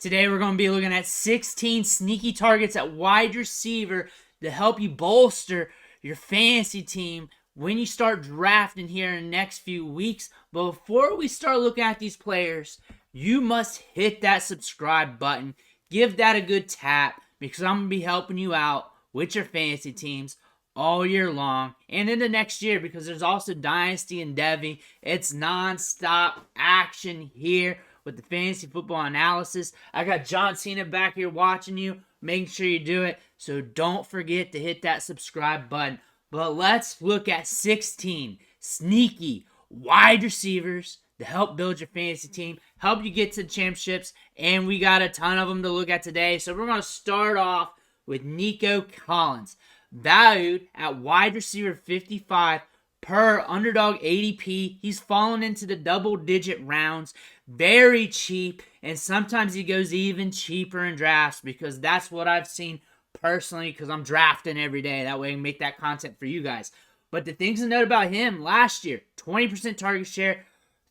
Today we're going to be looking at 16 sneaky targets at wide receiver to help you bolster your fantasy team when you start drafting here in the next few weeks. But before we start looking at these players, you must hit that subscribe button. Give that a good tap because I'm going to be helping you out with your fantasy teams all year long and into next year, because there's also Dynasty and Devy. It's non-stop action here with the fantasy football analysis. I got John Cena back here watching you, making sure you do it. So don't forget to hit that subscribe button. But let's look at 16 sneaky wide receivers to help build your fantasy team, help you get to the championships, and we got a ton of them to look at today. So we're going to start off with Nico Collins, valued at wide receiver 55 per underdog ADP. He's fallen into the double-digit rounds, very cheap, and sometimes he goes even cheaper in drafts because that's what I've seen personally, because I'm drafting every day. That way I can make that content for you guys. But the things to note about him, last year, 20% target share,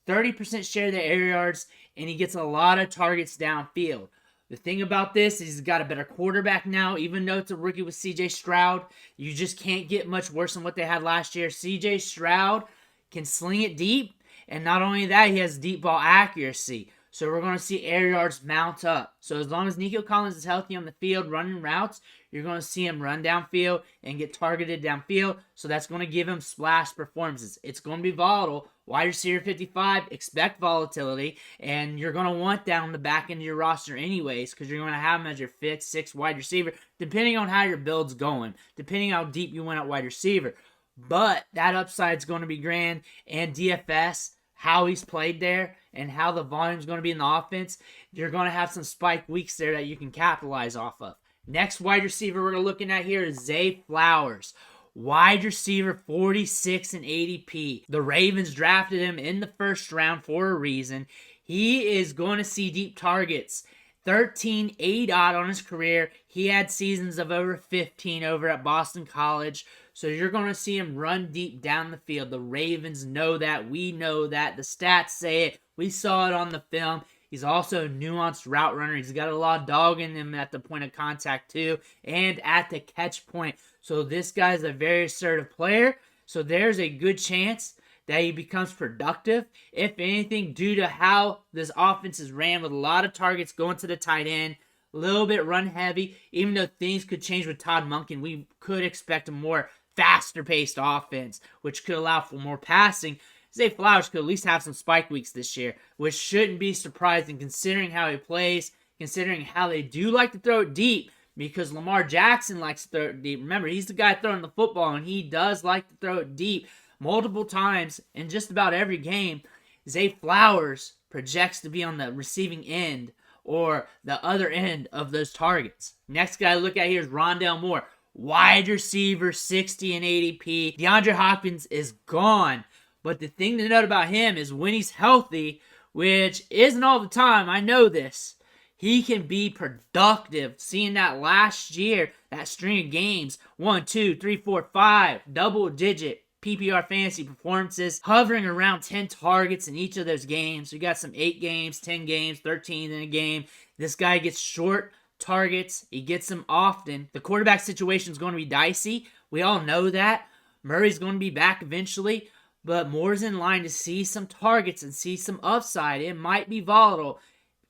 30% share of the air yards, and he gets a lot of targets downfield. The thing about this is he's got a better quarterback now, even though it's a rookie with C.J. Stroud. You just can't get much worse than what they had last year. C.J. Stroud can sling it deep, and not only that, he has deep ball accuracy. So we're going to see air yards mount up. So as long as Nico Collins is healthy on the field running routes, you're going to see him run downfield and get targeted downfield. So that's going to give him splash performances. It's going to be volatile. Wide receiver 55, expect volatility. And you're going to want that on the back end of your roster anyways, because you're going to have him as your 5th, 6th wide receiver, depending on how your build's going, depending how deep you went at wide receiver. But that upside's going to be grand. And DFS, how he's played there and how the volume's going to be in the offense, you're going to have some spike weeks there that you can capitalize off of. Next wide receiver we're looking at here is Zay Flowers. Wide receiver 46 in ADP. The Ravens drafted him in the first round for a reason. He is going to see deep targets. 13 ADOT on his career. He had seasons of over 15 over at Boston College. So you're going to see him run deep down the field. The Ravens know that. We know that. The stats say it. We saw it on the film. He's also a nuanced route runner. He's got a lot of dog in him at the point of contact too, and at the catch point. So this guy's a very assertive player. So there's a good chance that he becomes productive, if anything, due to how this offense is ran with a lot of targets going to the tight end, a little bit run heavy. Even though things could change with Todd Monken, we could expect a more faster-paced offense, which could allow for more passing. Zay Flowers could at least have some spike weeks this year, which shouldn't be surprising considering how he plays, considering how they do like to throw it deep, because Lamar Jackson likes to throw it deep. Remember, he's the guy throwing the football, and he does like to throw it deep multiple times in just about every game. Zay Flowers projects to be on the receiving end or the other end of those targets. Next guy I look at here is Rondale Moore. Wide receiver, 60 in ADP. DeAndre Hopkins is gone. But the thing to note about him is when he's healthy, which isn't all the time, I know this, he can be productive. Seeing that last year, that string of games, 1, 2, 3, 4, 5, double-digit PPR fantasy performances, hovering around 10 targets in each of those games. You got some 8 games, 10 games, 13 in a game. This guy gets short targets. He gets them often. The quarterback situation is going to be dicey. We all know that. Murray's going to be back eventually. But Moore's in line to see some targets and see some upside. It might be volatile.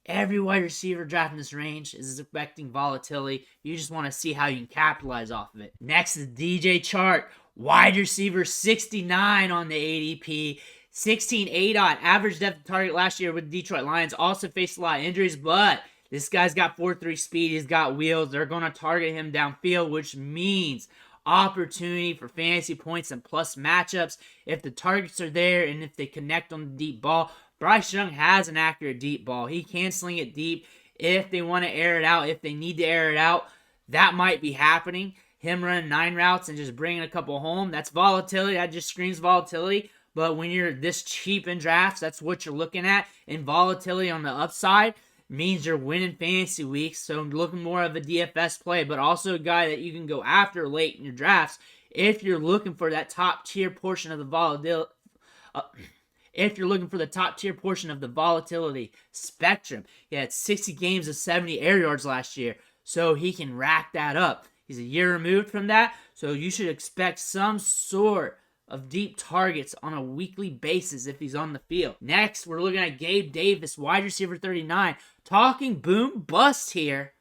Every wide receiver drafting this range is expecting volatility. You just want to see how you can capitalize off of it. Next is DJ CHARK. Wide receiver 69 on the ADP. 16 ADOT. Average depth of target last year with the Detroit Lions. Also faced a lot of injuries, but this guy's got 4.3 speed. He's got wheels. They're going to target him downfield, which means opportunity for fantasy points and plus matchups if the targets are there and if they connect on the deep ball. Bryce Young has an accurate deep ball. He can sling it deep if they want to air it out, if they need to air it out. That might be happening. Him running 9 routes and just bringing a couple home, that's volatility. That just screams volatility. But when you're this cheap in drafts, that's what you're looking at. And volatility on the upside means you're winning fantasy weeks. So I'm looking more of a DFS play, but also a guy that you can go after late in your drafts if you're looking for that top tier portion of the volatility. if you're looking for the top tier portion of the volatility spectrum. He had 60 games of 70 air yards last year, so he can rack that up. He's a year removed from that, so you should expect some sort of deep targets on a weekly basis if he's on the field. Next, we're looking at Gabe Davis, wide receiver 39. Talking boom bust here.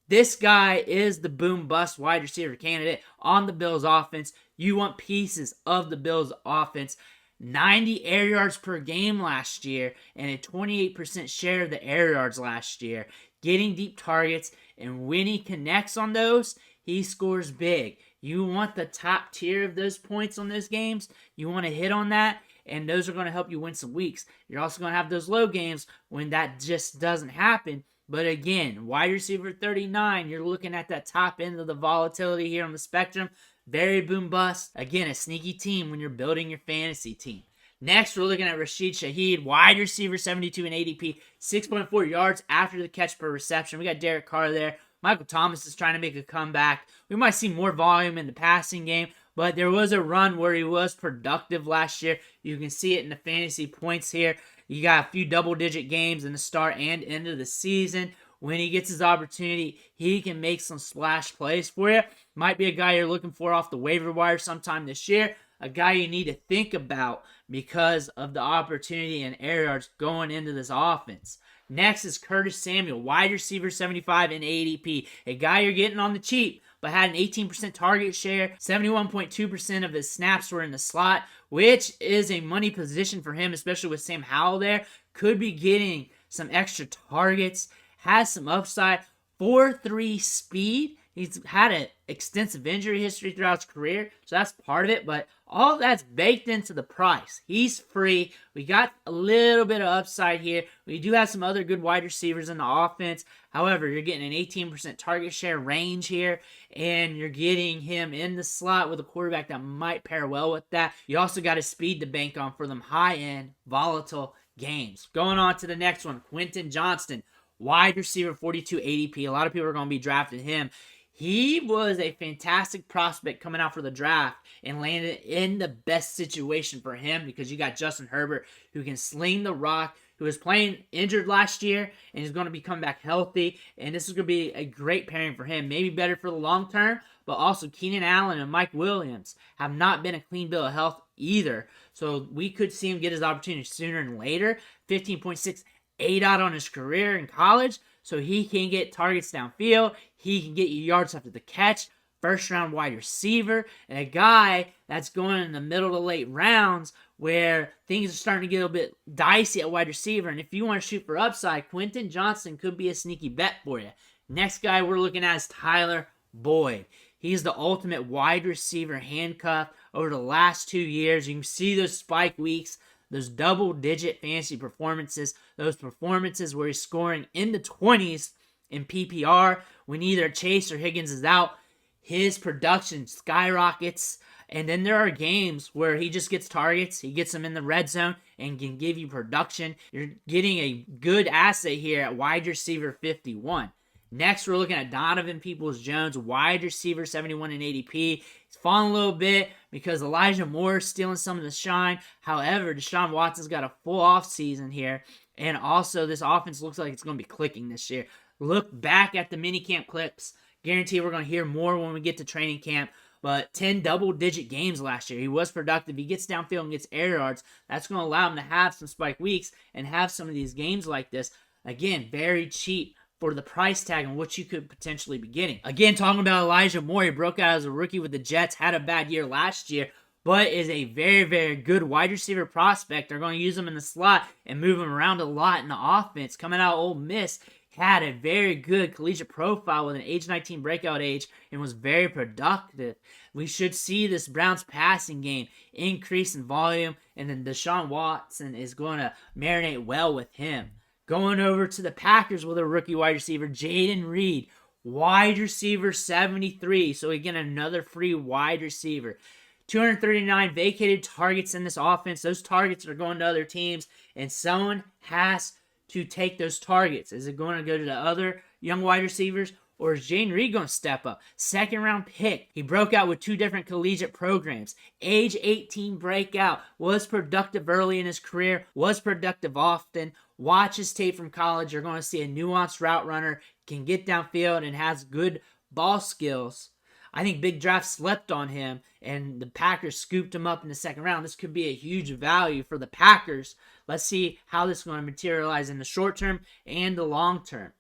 This guy is the boom bust wide receiver candidate on the Bills offense. You want pieces of the Bills offense. 90 air yards per game last year and a 28% share of the air yards last year. Getting deep targets, and when he connects on those, he scores big. You want the top tier of those points on those games. You want to hit on that, and those are going to help you win some weeks. You're also going to have those low games when that just doesn't happen. But again, wide receiver 39, you're looking at that top end of the volatility here on the spectrum. Very boom bust. Again, a sneaky team when you're building your fantasy team. Next, we're looking at Rashid Shaheed, wide receiver 72 in ADP, 6.4 yards after the catch per reception. We got Derek Carr there. Michael Thomas is trying to make a comeback. We might see more volume in the passing game, but there was a run where he was productive last year. You can see it in the fantasy points here. You got a few double-digit games in the start and end of the season. When he gets his opportunity, he can make some splash plays for you. Might be a guy you're looking for off the waiver wire sometime this year. A guy you need to think about because of the opportunity and air yards going into this offense. Next is Curtis Samuel, wide receiver 75 in ADP. A guy you're getting on the cheap, but had an 18% target share. 71.2% of his snaps were in the slot, which is a money position for him, especially with Sam Howell there. Could be getting some extra targets. Has some upside. 4.3 speed. He's had an extensive injury history throughout his career, so that's part of it, but all that's baked into the price. He's free. We got a little bit of upside here. We do have some other good wide receivers in the offense. However, you're getting an 18% target share range here, and you're getting him in the slot with a quarterback that might pair well with that. You also got a speed to bank on for them high-end, volatile games. Going on to the next one, Quentin Johnston, wide receiver 42 ADP. A lot of people are going to be drafting him. He was a fantastic prospect coming out for the draft and landed in the best situation for him because you got Justin Herbert who can sling the rock, who was playing injured last year and is going to be coming back healthy. And this is going to be a great pairing for him. Maybe better for the long term, but also Keenan Allen and Mike Williams have not been a clean bill of health either. So we could see him get his opportunity sooner than later. 15.6 ADOT on his career in college. So he can get targets downfield. He can get you yards after the catch. First-round wide receiver. And a guy that's going in the middle to late rounds where things are starting to get a little bit dicey at wide receiver. And if you want to shoot for upside, Quentin Johnston could be a sneaky bet for you. Next guy we're looking at is Tyler Boyd. He's the ultimate wide receiver handcuff over the last 2 years. You can see those spike weeks, those double-digit fantasy performances, those performances where he's scoring in the 20s in PPR when either Chase or Higgins is out. His production skyrockets. And then there are games where he just gets targets. He gets them in the red zone and can give you production. You're getting a good asset here at wide receiver 51. Next, we're looking at Donovan Peoples-Jones, wide receiver 71 in ADP. He's fallen a little bit because Elijah Moore is stealing some of the shine. However, Deshaun Watson's got a full offseason here. And also, this offense looks like it's going to be clicking this year. Look back at the minicamp clips. Guarantee we're going to hear more when we get to training camp. But 10 double-digit games last year. He was productive. He gets downfield and gets air yards. That's going to allow him to have some spike weeks and have some of these games like this. Again, very cheap for the price tag and what you could potentially be getting. Again, talking about Elijah Moore, he broke out as a rookie with the Jets, had a bad year last year, but is a very, very good wide receiver prospect. They're going to use him in the slot and move him around a lot in the offense. Coming out of Ole Miss, had a very good collegiate profile with an age 19 breakout age and was very productive. We should see this Browns passing game increase in volume, and then Deshaun Watson is going to marinate well with him. Going over to the Packers with a rookie wide receiver, Jayden Reed, wide receiver 73. So again, another free wide receiver. 239 vacated targets in this offense. Those targets are going to other teams, and someone has to take those targets. Is it going to go to the other young wide receivers, or is Jaden Reed going to step up? Second round pick. He broke out with 2 different collegiate programs. Age 18 breakout. Was productive early in his career. Was productive often. Watch his tape from college. You're going to see a nuanced route runner. Can get downfield and has good ball skills. I think Big Draft slept on him, and the Packers scooped him up in the second round. This could be a huge value for the Packers. Let's see how this is going to materialize in the short term and the long term.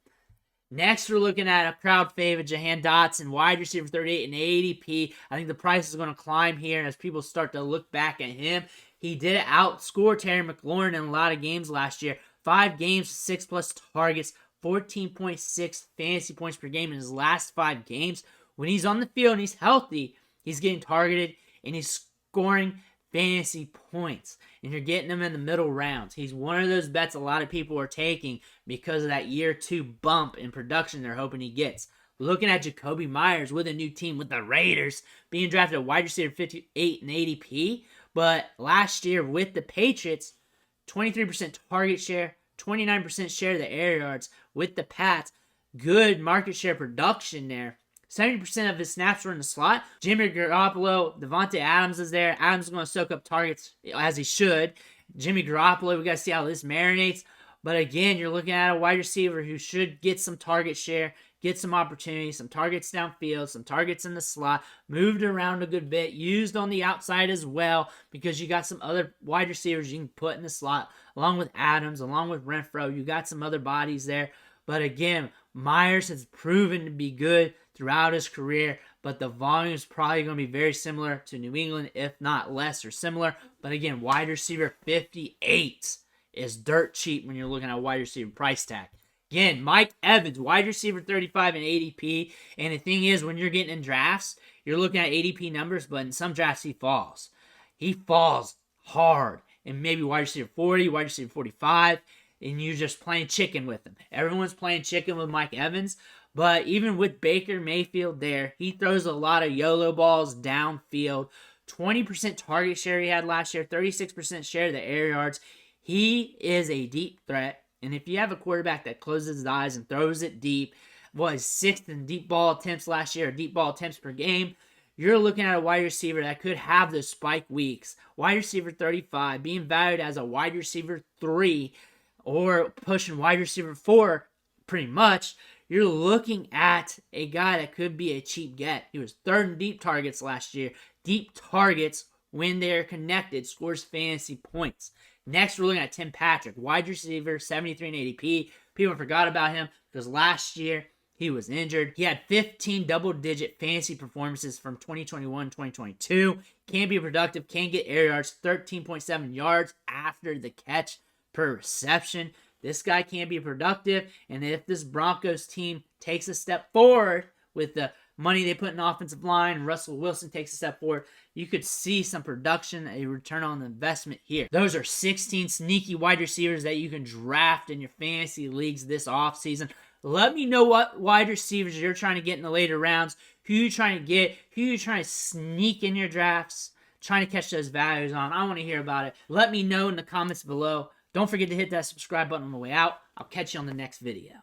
Next, we're looking at a crowd favorite, Jahan Dotson, wide receiver 38 in ADP. I think the price is going to climb here as people start to look back at him. He did outscore Terry McLaurin in a lot of games last year. 5 games, 6+ targets, 14.6 fantasy points per game in his last 5 games. When he's on the field and he's healthy, he's getting targeted and he's scoring fantasy points. And you're getting him in the middle rounds. He's one of those bets a lot of people are taking because of that year 2 bump in production they're hoping he gets. Looking at JAKOBI Meyers with a new team with the Raiders, being drafted at wide receiver 58 in ADP. But last year with the Patriots, 23% target share, 29% share of the air yards. With the Pats, good market share production there. 70% of his snaps were in the slot. Jimmy Garoppolo, Devontae Adams is there. Adams is going to soak up targets as he should. Jimmy Garoppolo, we got to see how this marinates. But again, you're looking at a wide receiver who should get some target share, get some opportunities, some targets downfield, some targets in the slot, moved around a good bit, used on the outside as well because you got some other wide receivers you can put in the slot along with Adams, along with Renfro. You got some other bodies there. But again, Meyers has proven to be good throughout his career, but the volume is probably going to be very similar to New England, if not less or similar. But again, wide receiver 58 is dirt cheap when you're looking at wide receiver price tag. Again, Mike Evans, wide receiver 35 in ADP. And the thing is, when you're getting in drafts, you're looking at ADP numbers, but in some drafts he falls. He falls hard. And maybe wide receiver 40, wide receiver 45, and you're just playing chicken with him. Everyone's playing chicken with Mike Evans. But even with Baker Mayfield there, he throws a lot of YOLO balls downfield. 20% target share he had last year, 36% share of the air yards. He is a deep threat. And if you have a quarterback that closes his eyes and throws it deep, was 6th in deep ball attempts last year, deep ball attempts per game, you're looking at a wide receiver that could have those spike weeks. Wide receiver 35, being valued as a wide receiver 3 or pushing wide receiver 4 pretty much. You're looking at a guy that could be a cheap get. He was 3rd in deep targets last year. Deep targets, when they're connected, scores fantasy points. Next, we're looking at Tim Patrick, wide receiver, 73 in ADP. People forgot about him because last year he was injured. He had 15 double-digit fantasy performances from 2021-2022. Can be productive, can get air yards, 13.7 yards after the catch per reception. This guy can be productive, and if this Broncos team takes a step forward with the money they put in offensive line, and Russell Wilson takes a step forward, you could see some production, a return on investment here. Those are 16 sneaky wide receivers that you can draft in your fantasy leagues this offseason. Let me know what wide receivers you're trying to get in the later rounds, who you're trying to get, who you're trying to sneak in your drafts, trying to catch those values on. I want to hear about it. Let me know in the comments below. Don't forget to hit that subscribe button on the way out. I'll catch you on the next video.